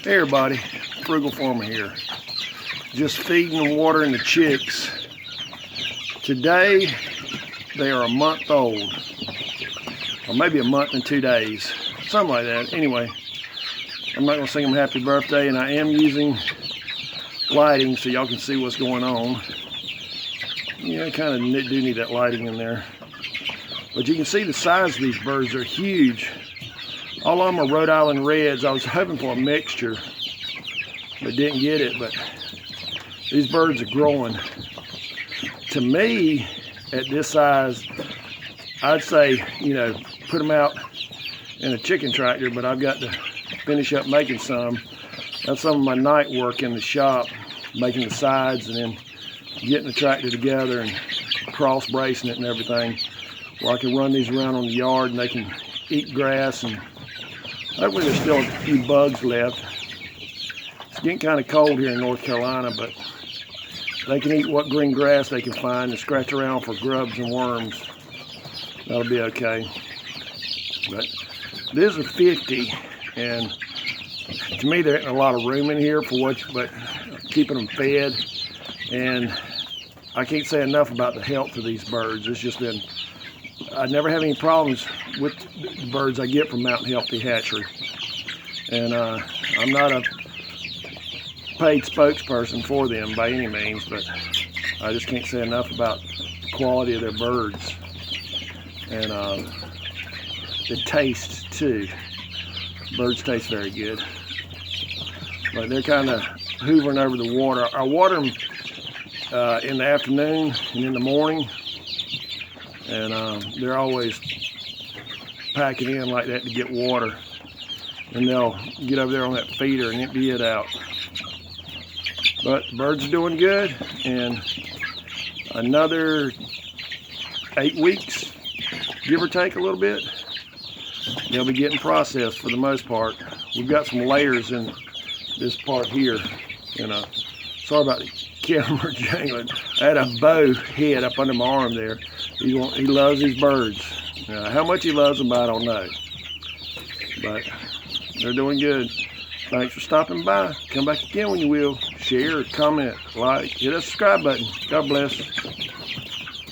Hey everybody, Frugal Farmer here. Just feeding and watering the chicks. Today, they are a month old. Or maybe a month and 2 days. Something like that. Anyway, I'm not going to sing them happy birthday, and I am using lighting so y'all can see what's going on. Yeah, I kind of do need that lighting in there. But you can see the size of these birds. They're huge. All of them are Rhode Island Reds. I was hoping for a mixture, but didn't get it. But these birds are growing. To me, at this size, I'd say, you know, put them out in a chicken tractor, but I've got to finish up making some. That's some of my night work in the shop, making the sides and then getting the tractor together and cross bracing it and everything, where I can run these around on the yard and they can eat grass, and hopefully there's still a few bugs left. It's getting kind of cold here in North Carolina, but they can eat what green grass they can find and scratch around for grubs and worms. That'll be okay. But these are 50, and to me there ain't a lot of room in here for what, but keeping them fed. And I can't say enough about the health of these birds. It's just been, I never have any problems with the birds I get from Mountain Healthy Hatchery. And I'm not a paid spokesperson for them by any means, but I just can't say enough about the quality of their birds. And the taste too. Birds taste very good. But they're kind of hoovering over the water. I water them in the afternoon and in the morning, and they're always packing in like that to get water, and they'll get over there on that feeder and empty it out. But the birds are doing good, and another 8 weeks, give or take a little bit, they'll be getting processed for the most part. We've got some layers in this part here, and sorry about the camera jangling. I had a bow head up under my arm there. He loves these birds. How much he loves them, I don't know. But they're doing good. Thanks for stopping by. Come back again when you will. Share, comment, like, hit that subscribe button. God bless.